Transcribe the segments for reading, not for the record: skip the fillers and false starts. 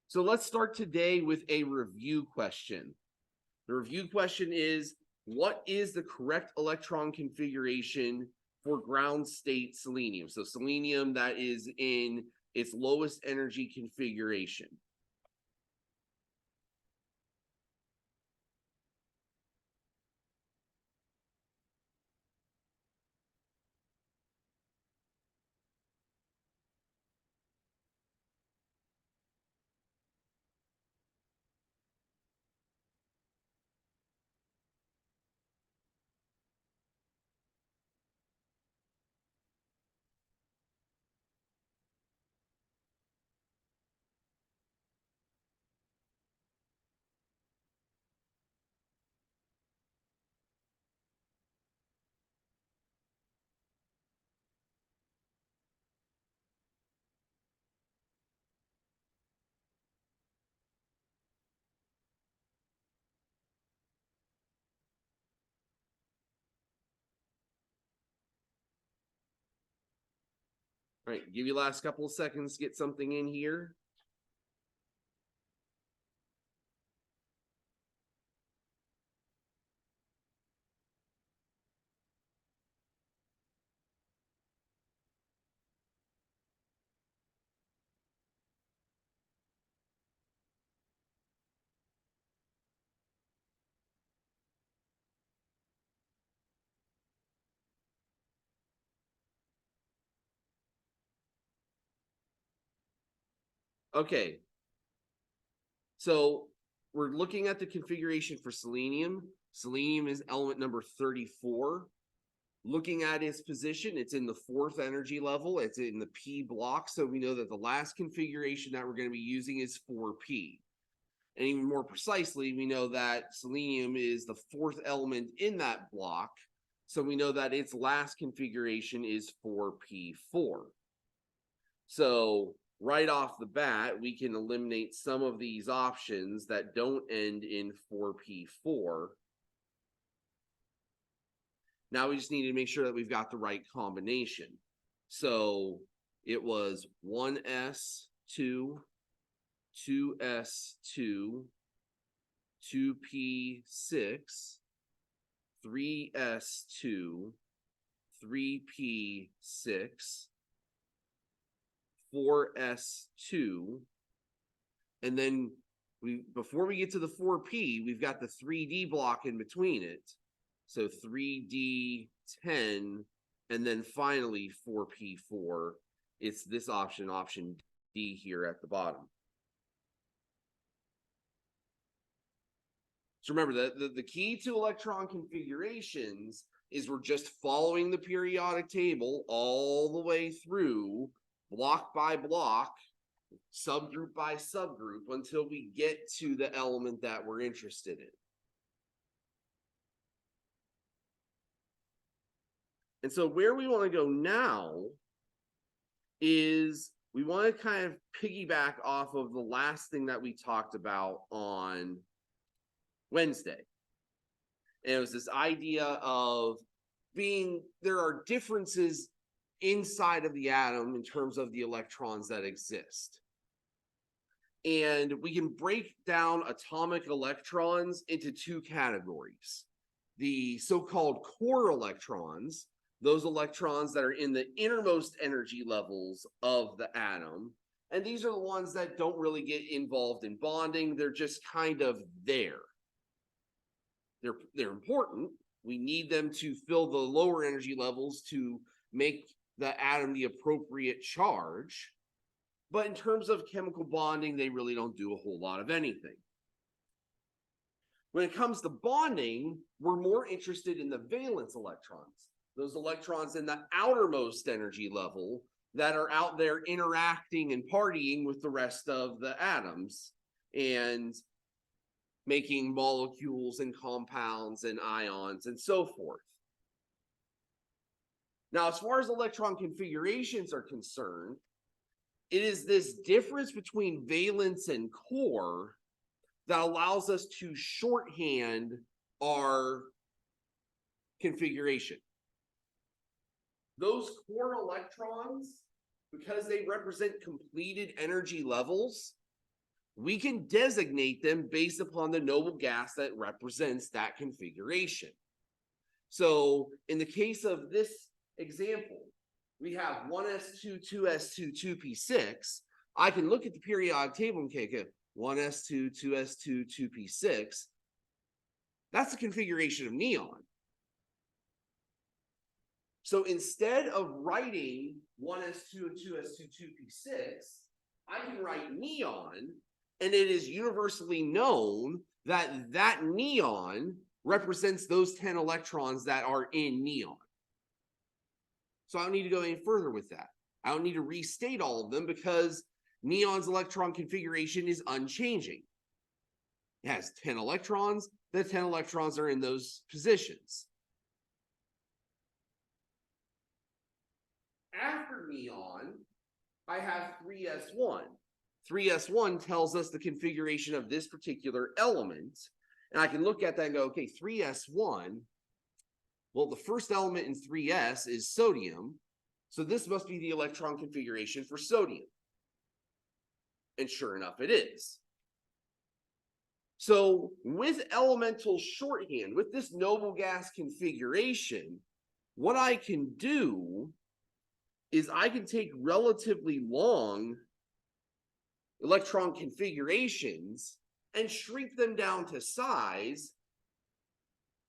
So let's start today with a review question. The review question is, what is the correct electron configuration for ground state selenium? So selenium that is in its lowest energy configuration. All right, give you the last couple of seconds to get something in here. Okay, so we're looking at the configuration for selenium. Selenium is element number 34. Looking at its position, it's in the 4th energy level. It's in the P block. So we know that the last configuration that we're going to be using is 4P. And even more precisely, we know that selenium is the 4th element in that block. So we know that its last configuration is 4P4. So right off the bat, we can eliminate some of these options that don't end in 4P4. Now we just need to make sure that we've got the right combination. So it was 1s2, 2s2, 2p6, 3s2, 3p6, 4s2, and then before we get to the 4p, we've got the 3d block in between it. So 3d10, and then finally 4p4. It's this option, option D here at the bottom. So remember that the key to electron configurations is we're just following the periodic table all the way through, block by block, subgroup by subgroup, until we get to the element that we're interested in. And so where we want to go now is we want to kind of piggyback off of the last thing that we talked about on Wednesday. And it was this idea of there are differences inside of the atom in terms of the electrons that exist. And we can break down atomic electrons into 2 categories. The so-called core electrons, those electrons that are in the innermost energy levels of the atom. And these are the ones that don't really get involved in bonding. They're just kind of there. They're important. We need them to fill the lower energy levels to make the atom the appropriate charge. But in terms of chemical bonding, they really don't do a whole lot of anything. When it comes to bonding, we're more interested in the valence electrons, those electrons in the outermost energy level that are out there interacting and partying with the rest of the atoms and making molecules and compounds and ions and so forth. Now, as far as electron configurations are concerned, it is this difference between valence and core that allows us to shorthand our configuration. Those core electrons, because they represent completed energy levels, we can designate them based upon the noble gas that represents that configuration. So in the case of this example, we have 1s2, 2s2, 2p6. I can look at the periodic table and take it 1s2, 2s2, 2p6. That's the configuration of neon. So instead of writing 1s2 and 2s2, 2p6, I can write neon, and it is universally known that that neon represents those 10 electrons that are in neon. So I don't need to go any further with that. I don't need to restate all of them because neon's electron configuration is unchanging. It has 10 electrons. The 10 electrons are in those positions. After neon, I have 3s1. 3s1 tells us the configuration of this particular element. And I can look at that and go, okay, 3s1, well, the first element in 3s is sodium. So this must be the electron configuration for sodium. And sure enough, it is. So with elemental shorthand, with this noble gas configuration, what I can do is I can take relatively long electron configurations and shrink them down to size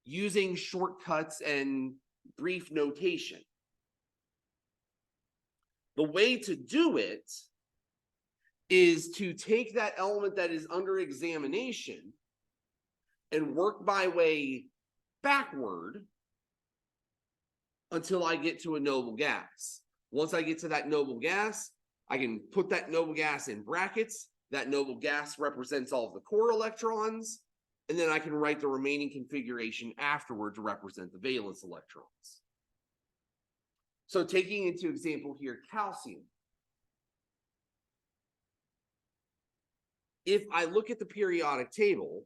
using shortcuts and brief notation. The way to do it is to take that element that is under examination and work my way backward until I get to a noble gas. Once I get to that noble gas, I can put that noble gas in brackets. That noble gas represents all of the core electrons, and then I can write the remaining configuration afterward to represent the valence electrons. So taking into example here, calcium. If I look at the periodic table,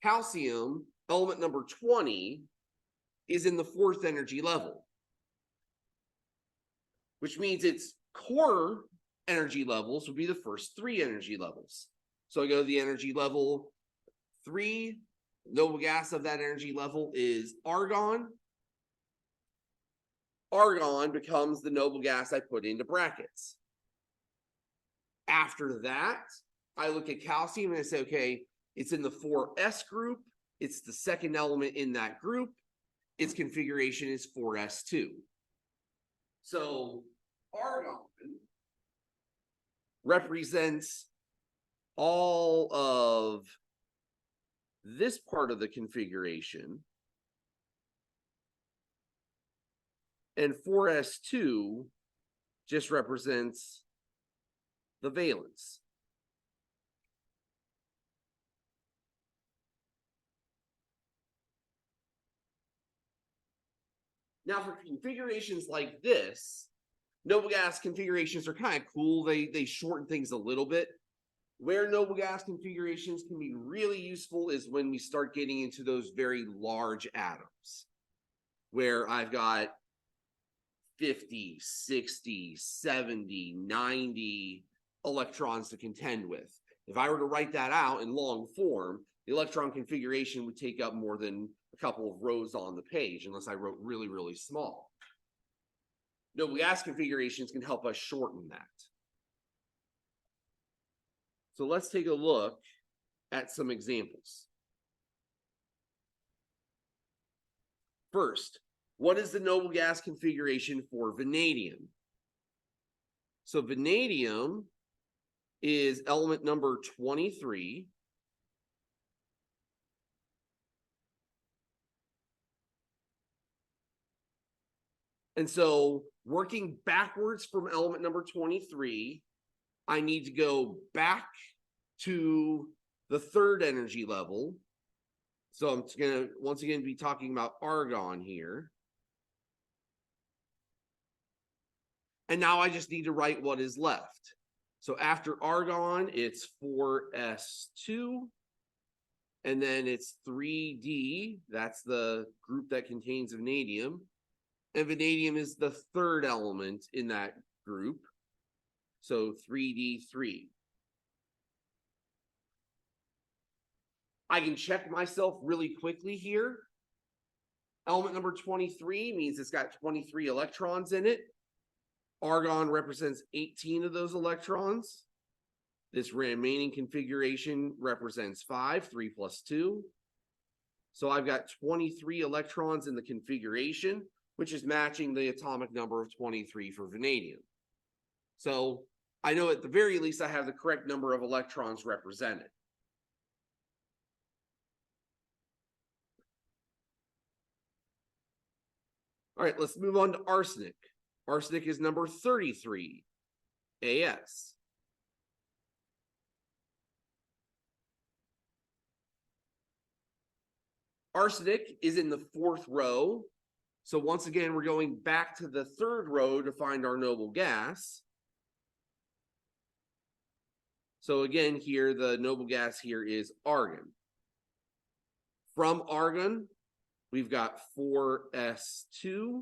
calcium, element number 20, is in the 4th energy level, which means its core energy levels would be the first 3 energy levels. So I go to the energy level 3, noble gas of that energy level is argon. Argon becomes the noble gas I put into brackets. After that, I look at calcium and I say, okay, it's in the 4s group. It's the second element in that group. Its configuration is 4s2. So argon represents all of this part of the configuration, and 4s2 just represents the valence. Now for configurations like this, noble gas configurations are kind of cool. They shorten things a little bit. Where noble gas configurations can be really useful is when we start getting into those very large atoms, where I've got 50, 60, 70, 90 electrons to contend with. If I were to write that out in long form, the electron configuration would take up more than a couple of rows on the page, unless I wrote really, really small. Noble gas configurations can help us shorten that. So let's take a look at some examples. First, what is the noble gas configuration for vanadium? So vanadium is element number 23. And so working backwards from element number 23, I need to go back to the 3rd energy level. So I'm going to once again be talking about argon here. And now I just need to write what is left. So after argon, it's 4s2. And then it's 3d. That's the group that contains vanadium. And vanadium is the 3rd element in that group. So 3d3. I can check myself really quickly here. Element number 23 means it's got 23 electrons in it. Argon represents 18 of those electrons. This remaining configuration represents 5, 3 plus 2. So I've got 23 electrons in the configuration, which is matching the atomic number of 23 for vanadium. So I know at the very least I have the correct number of electrons represented. All right, let's move on to arsenic. Arsenic is number 33, AS. Arsenic is in the fourth row. So once again, we're going back to the third row to find our noble gas. So again, here, the noble gas here is argon. From argon, we've got 4s2.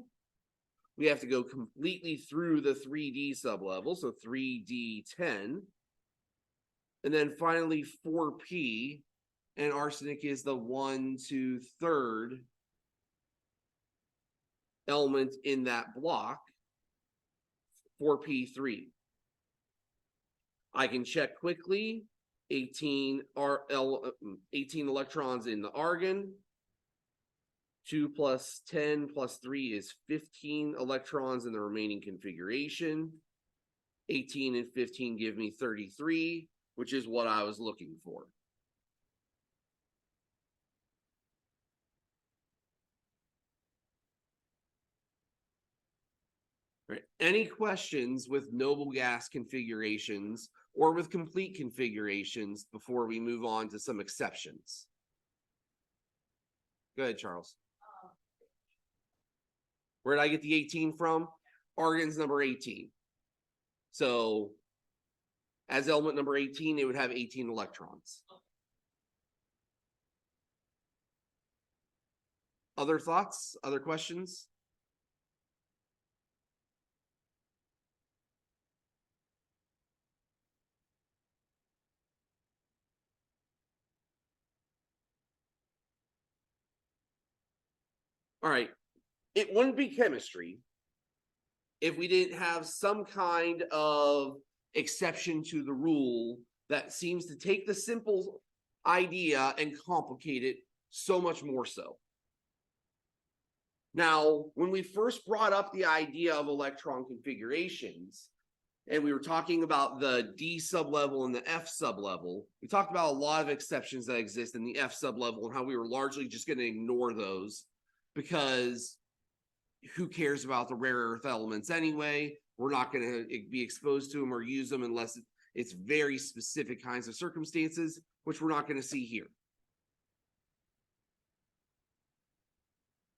We have to go completely through the 3d sublevel, so 3d10. And then finally 4p, and arsenic is the 1, 2, 3rd element in that block, 4p3. I can check quickly, 18 electrons in the argon. 2 plus 10 plus 3 is 15 electrons in the remaining configuration. 18 and 15 give me 33, which is what I was looking for. All right. Any questions with noble gas configurations or with complete configurations before we move on to some exceptions? Go ahead, Charles. Where did I get the 18 from? Argon's number 18. So as element number 18, it would have 18 electrons. Other thoughts? Other questions? All right. It wouldn't be chemistry if we didn't have some kind of exception to the rule that seems to take the simple idea and complicate it so much more so. Now, when we first brought up the idea of electron configurations, and we were talking about the D sublevel and the F sublevel, we talked about a lot of exceptions that exist in the F sublevel and how we were largely just going to ignore those because who cares about the rare earth elements anyway? We're not going to be exposed to them or use them unless it's very specific kinds of circumstances, which we're not going to see here.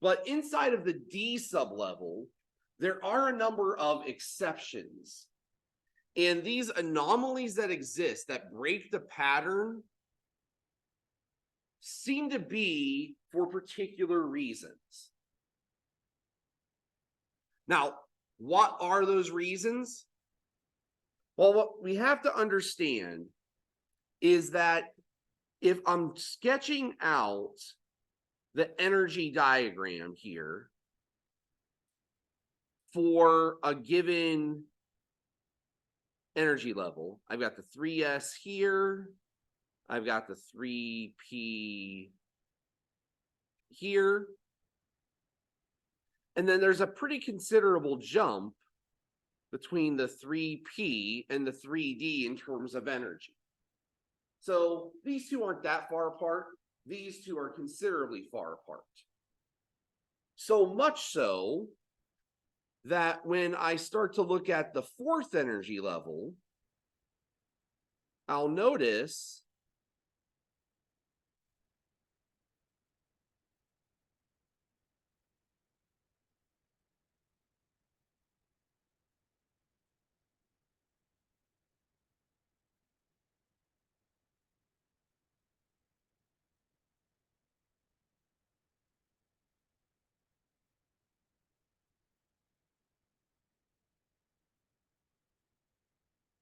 But inside of the D sublevel, there are a number of exceptions. And these anomalies that exist that break the pattern seem to be for particular reasons. Now, what are those reasons? Well, what we have to understand is that if I'm sketching out the energy diagram here for a given energy level, I've got the 3s here, I've got the 3p here, and then there's a pretty considerable jump between the 3p and the 3d in terms of energy. So these two aren't that far apart. These two are considerably far apart. So much so that when I start to look at the fourth energy level, I'll notice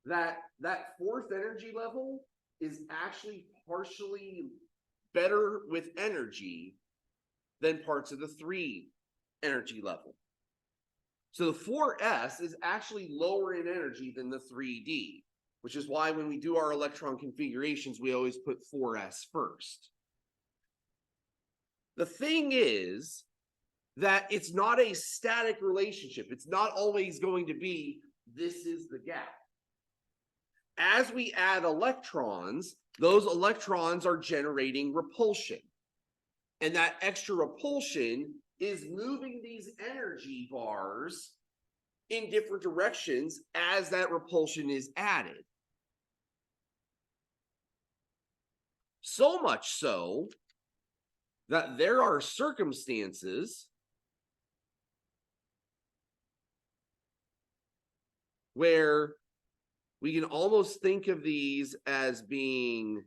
that fourth energy level is actually partially better with energy than parts of the 3 energy level. So the 4s is actually lower in energy than the 3d, which is why when we do our electron configurations, we always put 4s first. The thing is that it's not a static relationship. It's not always going to be, this is the gap. As we add electrons, those electrons are generating repulsion. And that extra repulsion is moving these energy bars in different directions as that repulsion is added. So much so that there are circumstances where we can almost think of these as being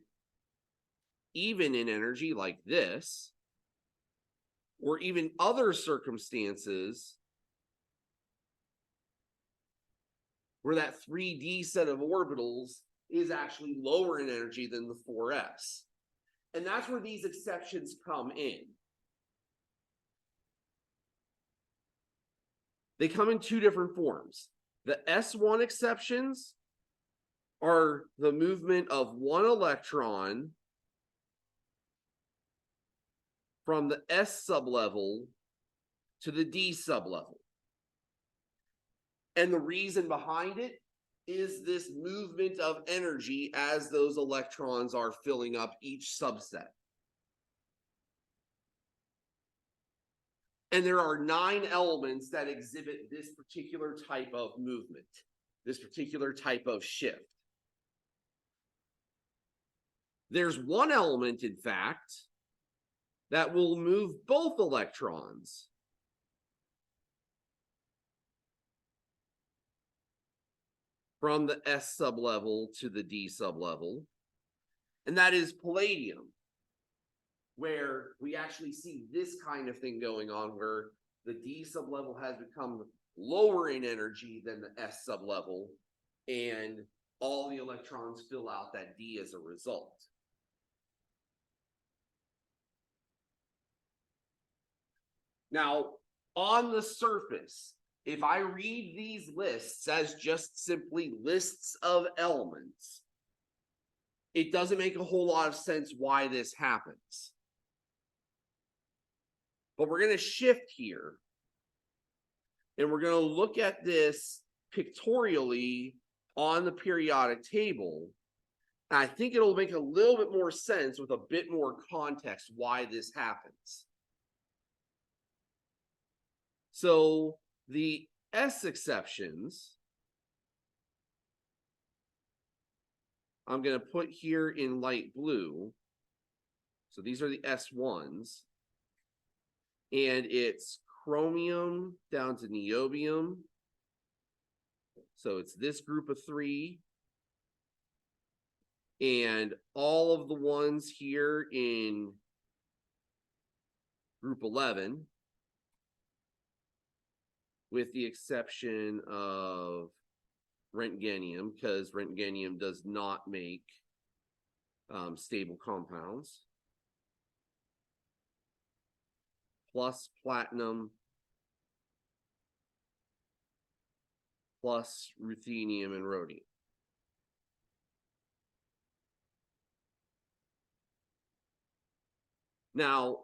even in energy like this, or even other circumstances where that 3D set of orbitals is actually lower in energy than the 4s. And that's where these exceptions come in. They come in 2 different forms. The S1 exceptions are the movement of 1 electron from the S sublevel to the D sublevel. And the reason behind it is this movement of energy as those electrons are filling up each subset. And there are 9 elements that exhibit this particular type of movement, this particular type of shift. There's 1 element, in fact, that will move both electrons. From the S sublevel to the D sublevel, and that is palladium, where we actually see this kind of thing going on, where the D sublevel has become lower in energy than the S sublevel, and all the electrons fill out that D as a result. Now, on the surface, if I read these lists as just simply lists of elements, it doesn't make a whole lot of sense why this happens. But we're going to shift here, and we're going to look at this pictorially on the periodic table. And I think it'll make a little bit more sense with a bit more context why this happens. So the S exceptions, I'm going to put here in light blue. So these are the S1s. And it's chromium down to niobium. So it's this group of 3. And all of the ones here in group 11. With the exception of Rentgenium, because Rentgenium does not make stable compounds. Plus platinum, plus ruthenium and rhodium. Now,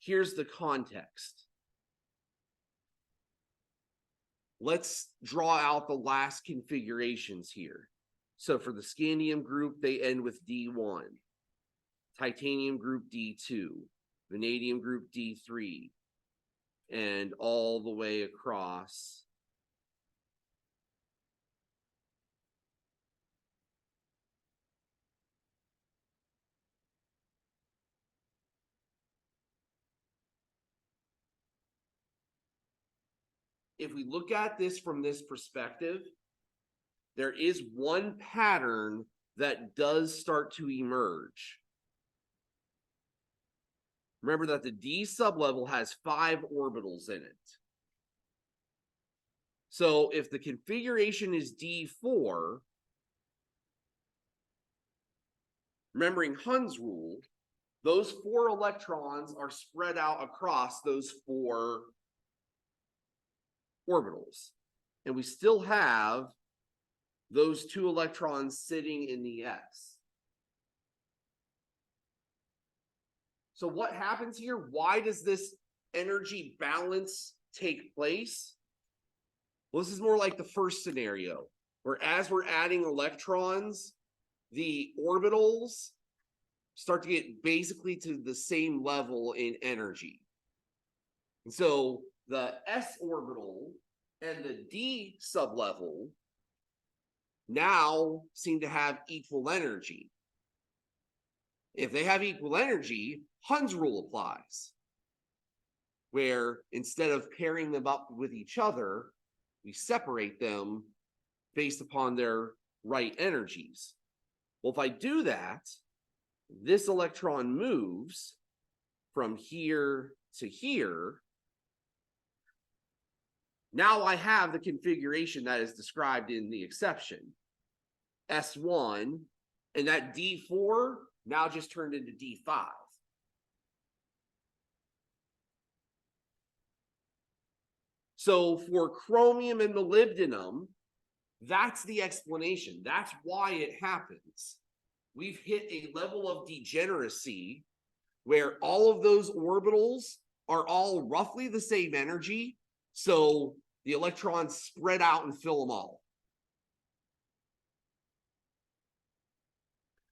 here's the context. Let's draw out the last configurations here. So for the scandium group, they end with D1. Titanium group D2. Vanadium group D3. And all the way across. If we look at this from this perspective, there is one pattern that does start to emerge. Remember that the D sublevel has 5 orbitals in it. So if the configuration is D4, remembering Hund's rule, those 4 electrons are spread out across those 4 orbitals. And we still have those 2 electrons sitting in the S. So what happens here? Why does this energy balance take place? Well, this is more like the first scenario, where as we're adding electrons, the orbitals start to get basically to the same level in energy. And so the S orbital and the D sublevel now seem to have equal energy. If they have equal energy, Hund's rule applies, where instead of pairing them up with each other, we separate them based upon their right energies. Well, if I do that, this electron moves from here to here. Now I have the configuration that is described in the exception. S1, and that D4 now just turned into D5. So for chromium and molybdenum, that's the explanation. That's why it happens. We've hit a level of degeneracy where all of those orbitals are all roughly the same energy, so the electrons spread out and fill them all.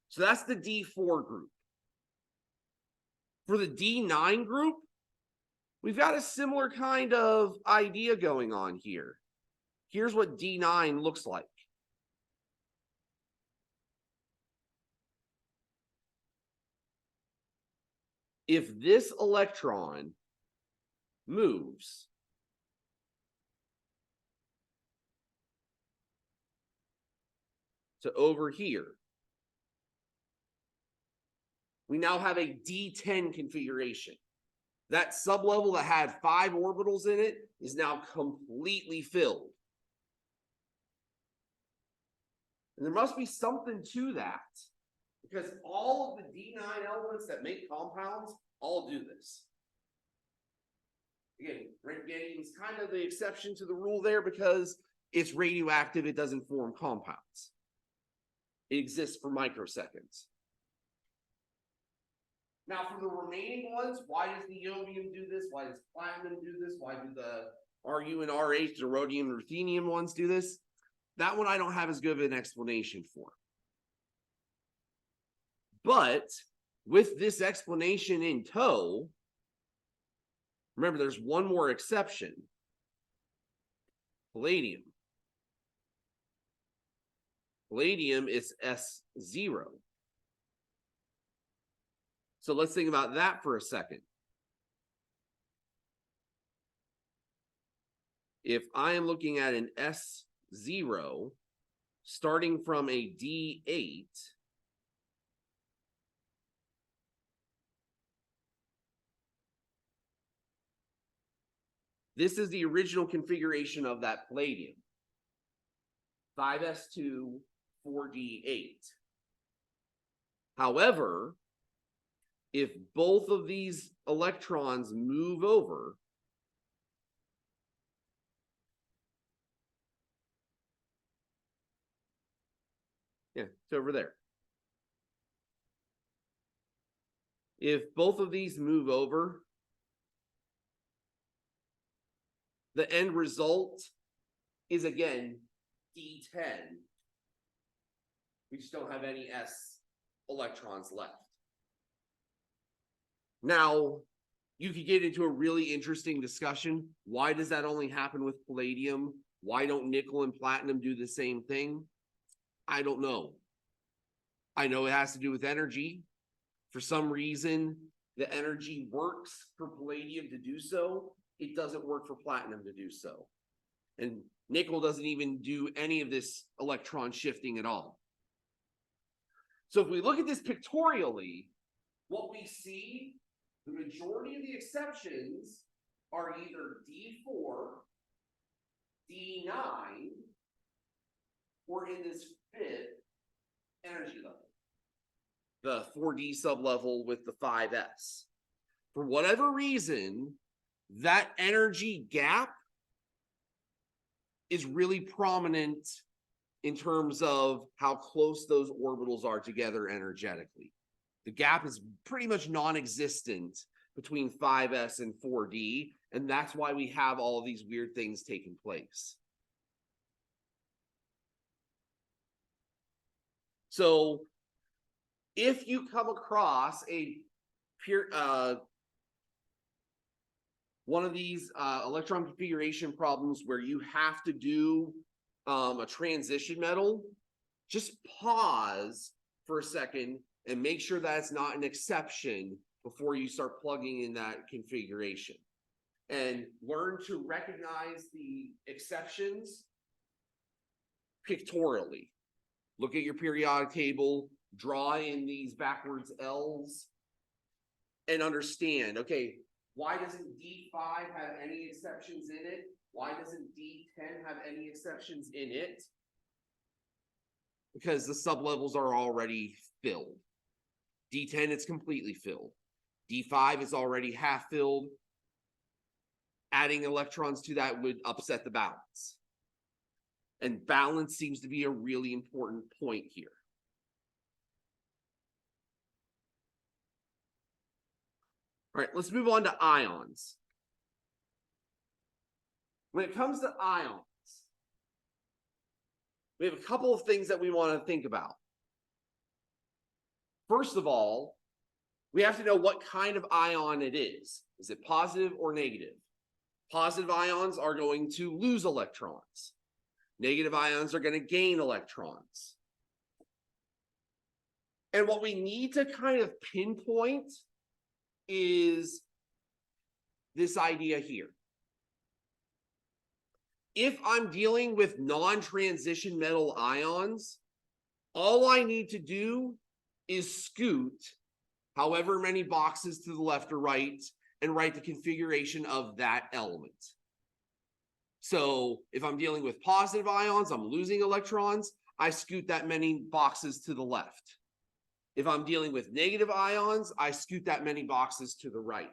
So that's the D4 group. For the D9 group, we've got a similar kind of idea going on here. Here's what D9 looks like. If this electron moves to over here, we now have a D10 configuration. That sublevel that had 5 orbitals in it is now completely filled. And there must be something to that, because all of the D9 elements that make compounds all do this. Again, radium is kind of the exception to the rule there because it's radioactive, it doesn't form compounds. It exists for microseconds. Now, for the remaining ones, why does niobium do this? Why does platinum do this? Why do the Ru and Rh, the rhodium and ruthenium ones do this? That one I don't have as good of an explanation for. But with this explanation in tow, remember there's one more exception. Palladium. Palladium is S0. So let's think about that for a second. If I am looking at an S0 starting from a D8, this is the original configuration of that palladium. 5s2, 4d8. However, if both of these electrons move over, it's over there. If both of these move over, the end result is again D10. We just don't have any S electrons left. Now, you could get into a really interesting discussion. Why does that only happen with palladium? Why don't nickel and platinum do the same thing? I don't know. I know it has to do with energy. For some reason, the energy works for palladium to do so. It doesn't work for platinum to do so. And nickel doesn't even do any of this electron shifting at all. So if we look at this pictorially, what we see, the majority of the exceptions are either D4 D9, we're in this fifth energy level, the 4D sublevel with the 5s. For whatever reason, that energy gap is really prominent in terms of how close those orbitals are together energetically. The gap is pretty much non-existent between 5s and 4D, and that's why we have all of these weird things taking place. So if you come across a one of these electron configuration problems where you have to do a transition metal, just pause for a second and make sure that's not an exception before you start plugging in that configuration. And learn to recognize the exceptions pictorially. Look at your periodic table, draw in these backwards L's, and understand, okay, why doesn't D5 have any exceptions in it? Why doesn't D10 have any exceptions in it? Because the sublevels are already filled. D10, it's completely filled. D5 is already half filled. Adding electrons to that would upset the balance. And balance seems to be a really important point here. All right, let's move on to ions. When it comes to ions, we have a couple of things that we want to think about. First of all, we have to know what kind of ion it is. Is it positive or negative? Positive ions are going to lose electrons. Negative ions are going to gain electrons. And what we need to kind of pinpoint is this idea here. If I'm dealing with non-transition metal ions, all I need to do is scoot however many boxes to the left or right and write the configuration of that element. So if I'm dealing with positive ions, I'm losing electrons, I scoot that many boxes to the left. If I'm dealing with negative ions, I scoot that many boxes to the right.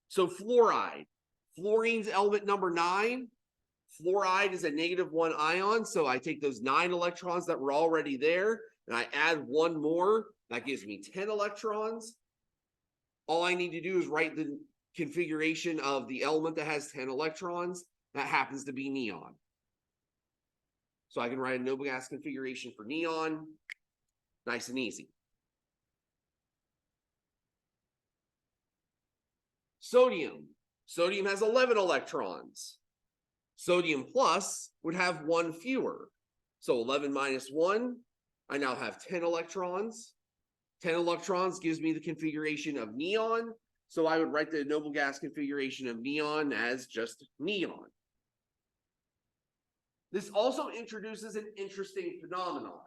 So fluoride. Fluorine's element number 9. Fluoride is a -1 ion, so I take those 9 electrons that were already there, and I add 1 more. That gives me 10 electrons. All I need to do is write the configuration of the element that has 10 electrons. That happens to be neon. So I can write a noble gas configuration for neon. Nice and easy. Sodium. Sodium has 11 electrons. Sodium plus would have 1 fewer. So 11 minus 1, I now have 10 electrons. 10 electrons gives me the configuration of neon. So I would write the noble gas configuration of neon as just neon. This also introduces an interesting phenomenon.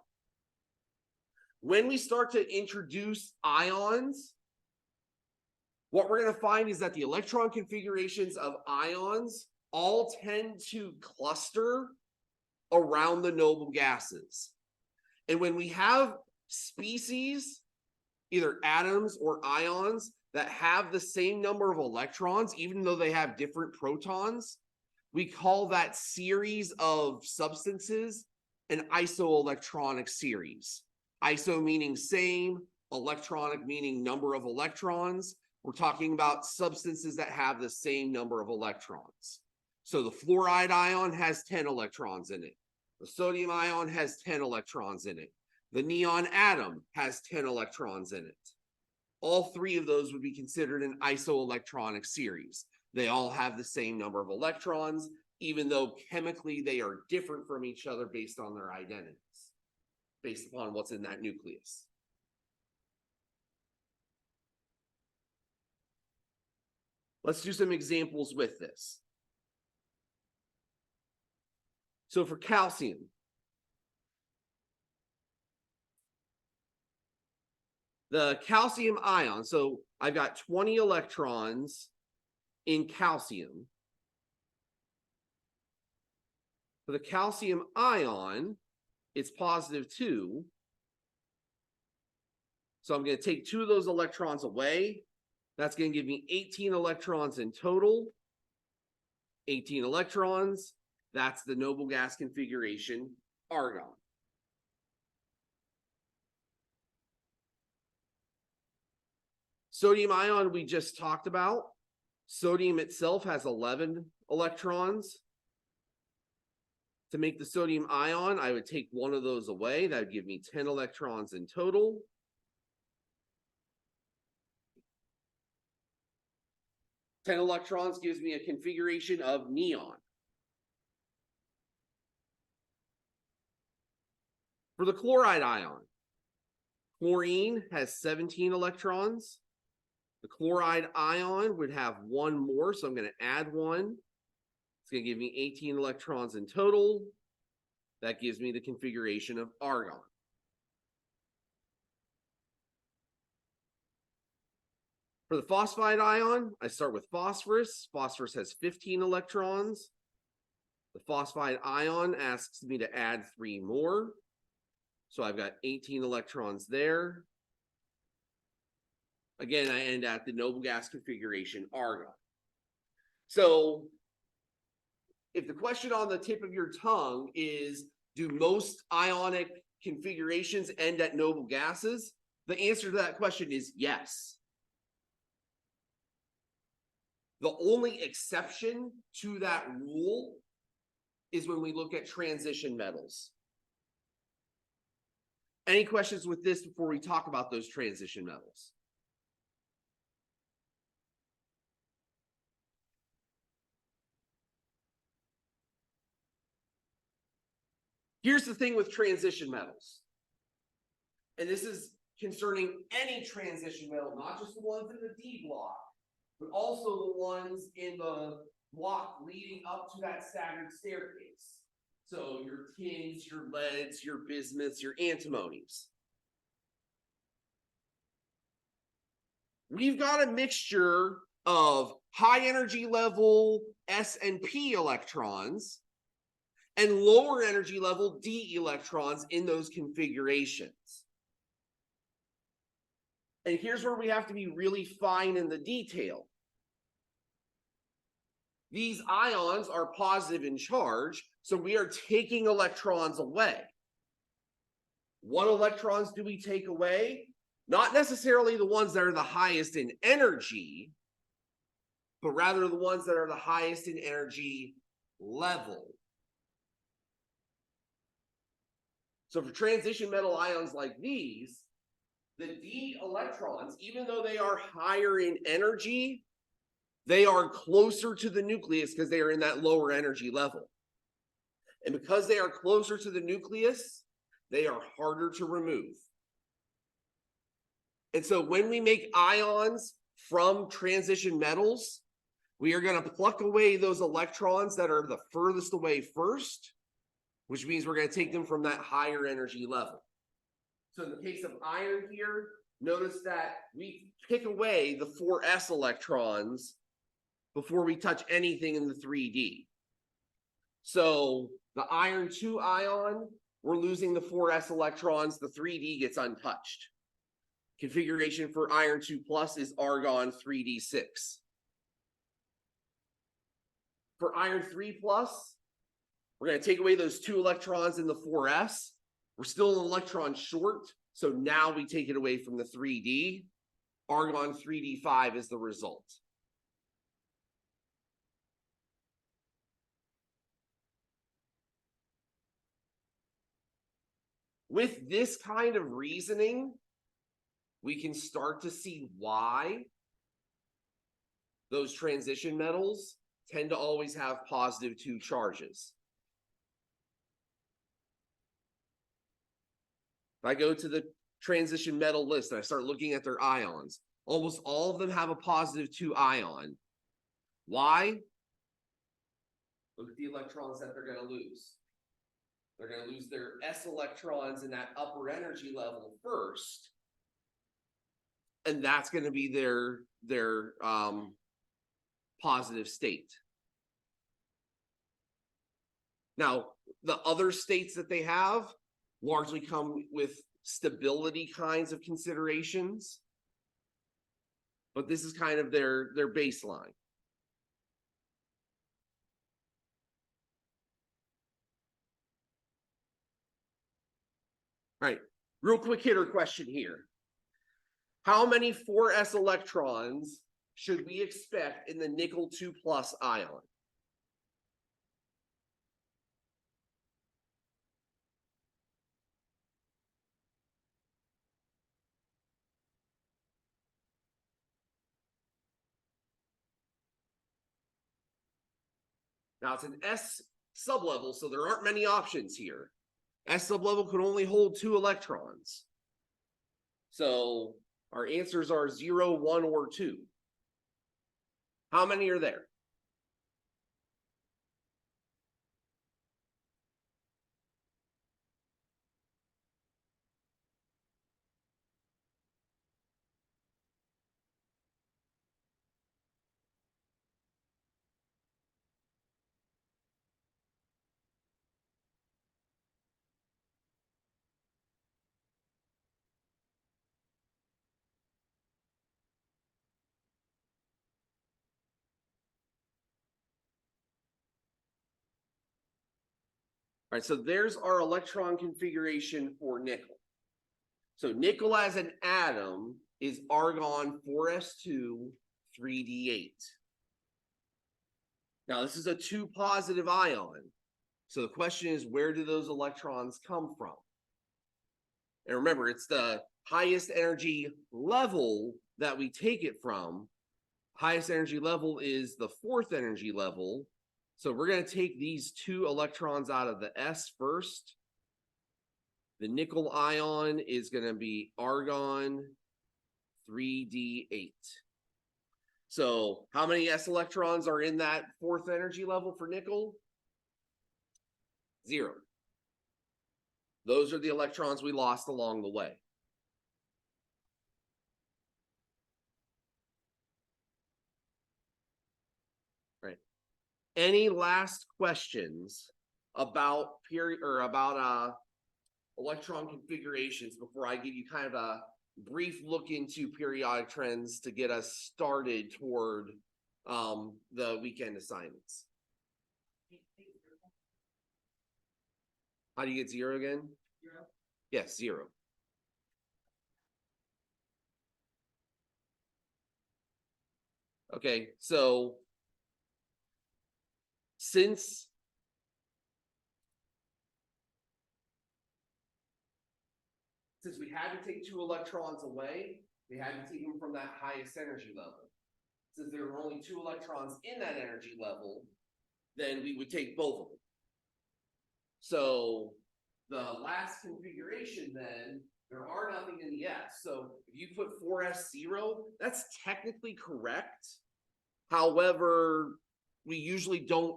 When we start to introduce ions, what we're going to find is that the electron configurations of ions all tend to cluster around the noble gases. And when we have species, either atoms or ions, that have the same number of electrons, even though they have different protons, we call that series of substances an isoelectronic series. Iso meaning same, electronic meaning number of electrons. We're talking about substances that have the same number of electrons. So the fluoride ion has 10 electrons in it. The sodium ion has 10 electrons in it. The neon atom has 10 electrons in it. All 3 of those would be considered an isoelectronic series. They all have the same number of electrons, even though chemically they are different from each other based on their identities, based upon what's in that nucleus. Let's do some examples with this. So for calcium, the calcium ion, so I've got 20 electrons in calcium. For the calcium ion, it's +2. So I'm going to take 2 of those electrons away. That's going to give me 18 electrons in total. 18 electrons. That's the noble gas configuration, argon. Sodium ion we just talked about. Sodium itself has 11 electrons. To make the sodium ion, I would take 1 of those away. That would give me 10 electrons in total. Ten electrons gives me a configuration of neon. For the chloride ion, chlorine has 17 electrons. The chloride ion would have 1 more, so I'm going to add 1. It's going to give me 18 electrons in total. That gives me the configuration of argon. For the phosphide ion, I start with phosphorus. Phosphorus has 15 electrons. The phosphide ion asks me to add 3 more. So I've got 18 electrons there. Again, I end at the noble gas configuration, argon. So if the question on the tip of your tongue is, do most ionic configurations end at noble gases? The answer to that question is yes. The only exception to that rule is when we look at transition metals. Any questions with this before we talk about those transition metals? Here's the thing with transition metals. And this is concerning any transition metal, not just the ones in the D block, but also the ones in the block leading up to that staggered staircase. So your tins, your leads, your bismuths, your antimonies. We've got a mixture of high energy level S and P electrons and lower energy level D electrons in those configurations. And here's where we have to be really fine in the detail. These ions are positive in charge, so we are taking electrons away. What electrons do we take away? Not necessarily the ones that are the highest in energy, but rather the ones that are the highest in energy level. So for transition metal ions like these, the D electrons, even though they are higher in energy, they are closer to the nucleus because they are in that lower energy level. And because they are closer to the nucleus, they are harder to remove. And so when we make ions from transition metals, we are going to pluck away those electrons that are the furthest away first, which means we're going to take them from that higher energy level. So in the case of iron here, notice that we pick away the 4s electrons before we touch anything in the 3D. So the iron 2 ion, we're losing the 4s electrons, the 3D gets untouched. Configuration for iron 2 plus is argon 3d6. For iron 3 plus, we're going to take away those 2 electrons in the 4s. We're still an electron short, so now we take it away from the 3D. Argon 3d5 is the result. With this kind of reasoning, we can start to see why those transition metals tend to always have +2 charges. If I go to the transition metal list and I start looking at their ions, almost all of them have a +2 ion. Why? Look at the electrons that they're going to lose. They're going to lose their s electrons in that upper energy level first. And that's going to be their positive state. Now, the other states that they have largely come with stability kinds of considerations, but this is kind of their baseline. All right, real quick hitter question here. How many 4s electrons should we expect in the nickel 2+ ion? Now it's an S sublevel, so there aren't many options here. S sublevel could only hold 2 electrons. So our answers are 0, 1, or 2. How many are there? All right, so there's our electron configuration for nickel. So nickel as an atom is argon 4s2 3d8. Now this is a 2 positive ion. So the question is, where do those electrons come from? And remember, it's the highest energy level that we take it from. Highest energy level is the 4th energy level. So we're going to take these 2 electrons out of the S first. The nickel ion is going to be argon 3d8. So how many S electrons are in that 4th energy level for nickel? 0. Those are the electrons we lost along the way. Right. Any last questions about electron configurations before I give you kind of a brief look into periodic trends to get us started toward the weekend assignments? How do you get 0 again? 0. Yes, 0. Okay, so since we had to take 2 electrons away, we had to take them from that highest energy level. Since there were only 2 electrons in that energy level, then we would take both of them. So the last configuration then, there are nothing in the S. So if you put 4s0, that's technically correct. However, we usually don't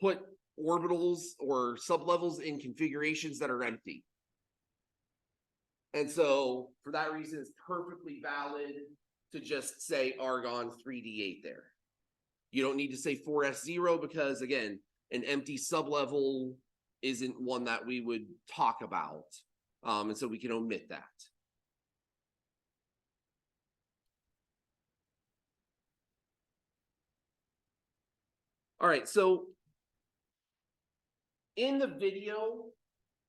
put orbitals or sublevels in configurations that are empty. And so for that reason, it's perfectly valid to just say argon 3d8 there. You don't need to say 4s0 because, again, an empty sublevel isn't one that we would talk about. And so we can omit that. All right, so in the video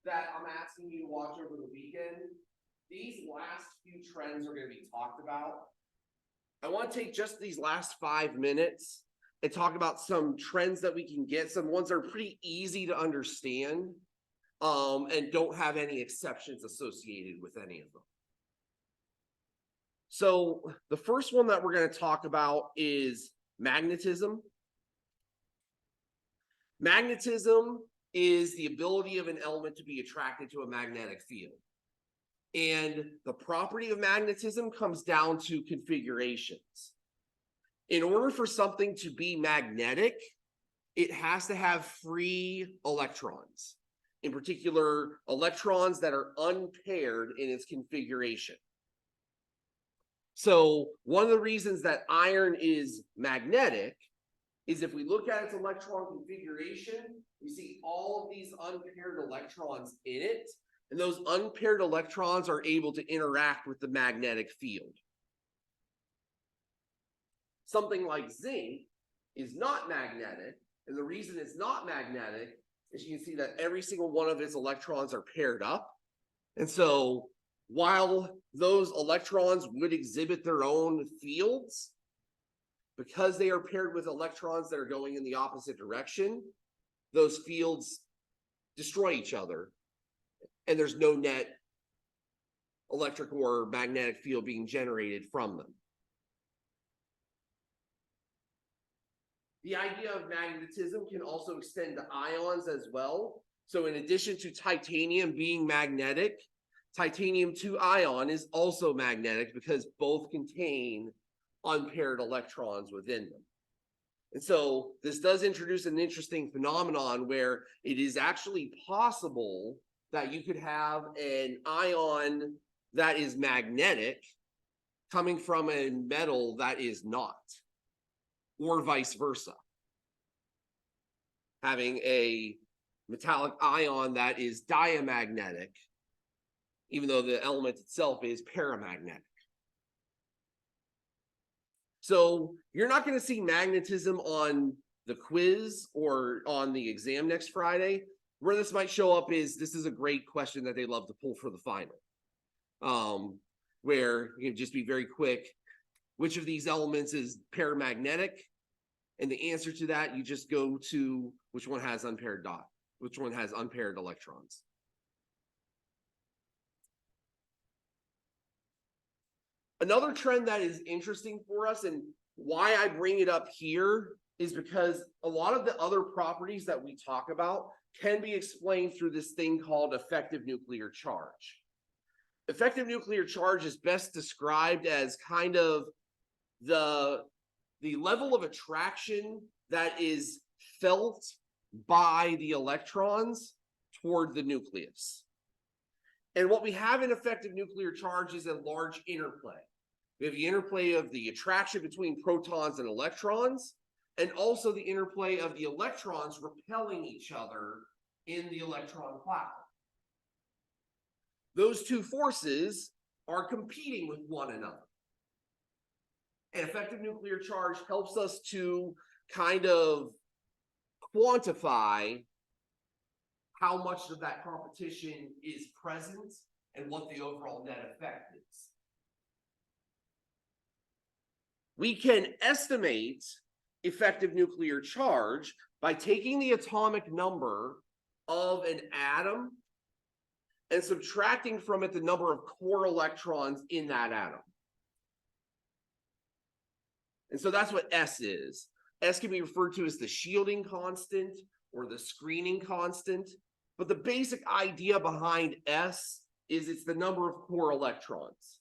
that I'm asking you to watch over the weekend, these last few trends are going to be talked about. I want to take just these last 5 minutes and talk about some trends that we can get, some ones that are pretty easy to understand, and don't have any exceptions associated with any of them. So the first one that we're going to talk about is magnetism. Magnetism is the ability of an element to be attracted to a magnetic field. And the property of magnetism comes down to configurations. In order for something to be magnetic, it has to have free electrons. In particular, electrons that are unpaired in its configuration. So one of the reasons that iron is magnetic is if we look at its electron configuration, we see all of these unpaired electrons in it, and those unpaired electrons are able to interact with the magnetic field. Something like zinc is not magnetic, and the reason it's not magnetic is you can see that every single one of its electrons are paired up. And so while those electrons would exhibit their own fields, because they are paired with electrons that are going in the opposite direction, those fields destroy each other, and there's no net electric or magnetic field being generated from them. The idea of magnetism can also extend to ions as well. So in addition to titanium being magnetic, titanium 2 ion is also magnetic because both contain unpaired electrons within them. And so this does introduce an interesting phenomenon where it is actually possible that you could have an ion that is magnetic coming from a metal that is not, or vice versa. Having a metallic ion that is diamagnetic, even though the element itself is paramagnetic. So you're not going to see magnetism on the quiz or on the exam next Friday. Where this might show up is, this is a great question that they love to pull for the final, where you can just be very quick. Which of these elements is paramagnetic? And the answer to that, you just go to which one has unpaired which one has unpaired electrons. Another trend that is interesting for us, and why I bring it up here, is because a lot of the other properties that we talk about can be explained through this thing called effective nuclear charge. Effective nuclear charge is best described as kind of the level of attraction that is felt by the electrons toward the nucleus. And what we have in effective nuclear charge is a large interplay. We have the interplay of the attraction between protons and electrons, and also the interplay of the electrons repelling each other in the electron cloud. Those two forces are competing with one another. And effective nuclear charge helps us to kind of quantify how much of that competition is present and what the overall net effect is. We can estimate effective nuclear charge by taking the atomic number of an atom and subtracting from it the number of core electrons in that atom. And so that's what S is. S can be referred to as the shielding constant or the screening constant. But the basic idea behind S is it's the number of core electrons.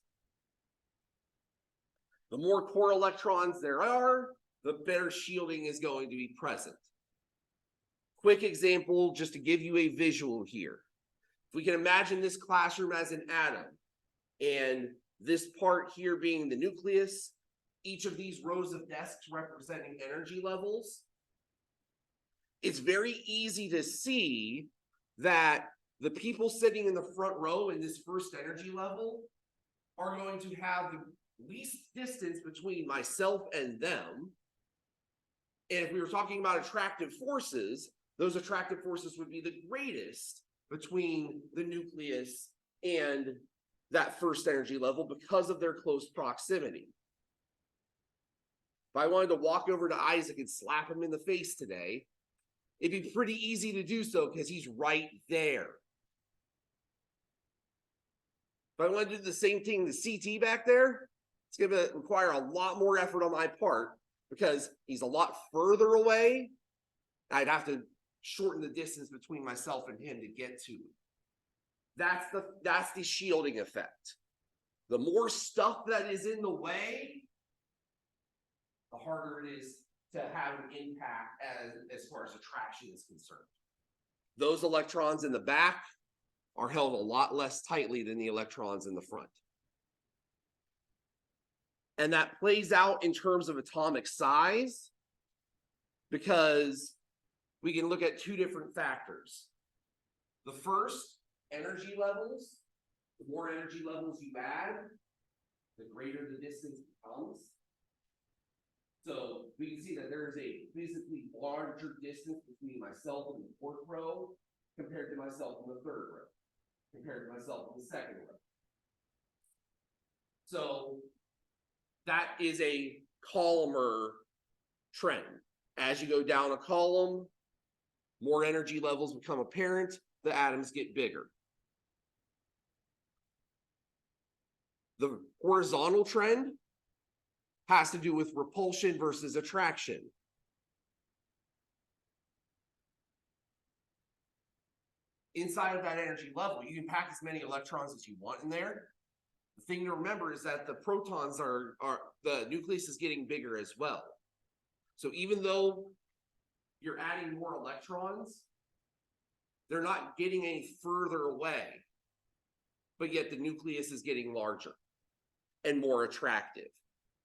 The more core electrons there are, the better shielding is going to be present. Quick example, just to give you a visual here. If we can imagine this classroom as an atom, and this part here being the nucleus, each of these rows of desks representing energy levels, it's very easy to see that the people sitting in the front row in this first energy level are going to have the least distance between myself and them. And if we were talking about attractive forces, those attractive forces would be the greatest between the nucleus and that first energy level because of their close proximity. If I wanted to walk over to Isaac and slap him in the face today, it'd be pretty easy to do so because he's right there. If I want to do the same thing to CT back there, it's going to require a lot more effort on my part because he's a lot further away. I'd have to shorten the distance between myself and him to get to him. That's the shielding effect. The more stuff that is in the way, the harder it is to have an impact as far as attraction is concerned. Those electrons in the back are held a lot less tightly than the electrons in the front. And that plays out in terms of atomic size. because we can look at two different factors. The first, energy levels. The more energy levels you add, the greater the distance becomes. So we can see that there is a physically larger distance between myself in the fourth row compared to myself in the third row, compared to myself in the second row. So that is a columnar trend. As you go down a column, more energy levels become apparent, the atoms get bigger. The horizontal trend has to do with repulsion versus attraction. Inside of that energy level, you can pack as many electrons as you want in there. The thing to remember is that the protons the nucleus is getting bigger as well. So even though you're adding more electrons, they're not getting any further away, but yet the nucleus is getting larger and more attractive.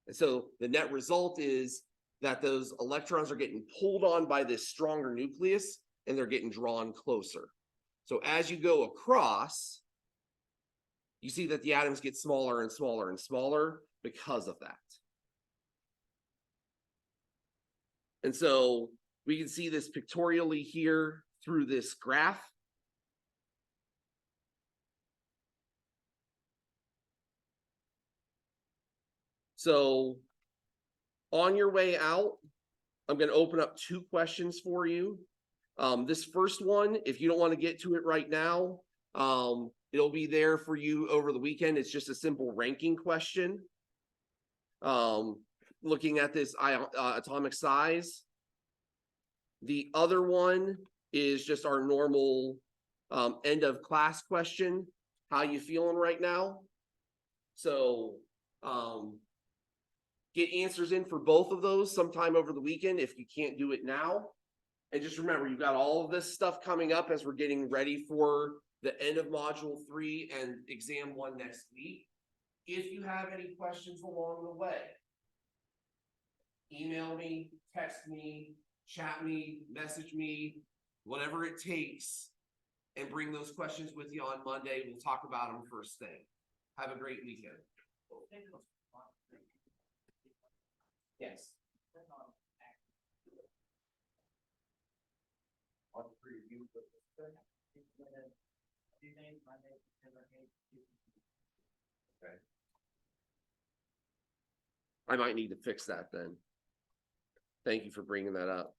And so the net result is that those electrons are getting pulled on by this stronger nucleus and they're getting drawn closer. So as you go across, you see that the atoms get smaller and smaller and smaller because of that. And so we can see this pictorially here through this graph. So on your way out, I'm going to open up two questions for you. This first one, if you don't want to get to it right now, it'll be there for you over the weekend. It's just a simple ranking question. Looking at this atomic size. The other one is just our normal end of class question. How you feeling right now? So get answers in for both of those sometime over the weekend if you can't do it now. And just remember, you've got all of this stuff coming up as we're getting ready for the end of Module 3 and Exam 1 next week. If you have any questions along the way, email me, text me, chat me, message me, whatever it takes, and bring those questions with you on Monday. We'll talk about them first thing. Have a great weekend. Yes. Okay. I might need to fix that then. Thank you for bringing that up.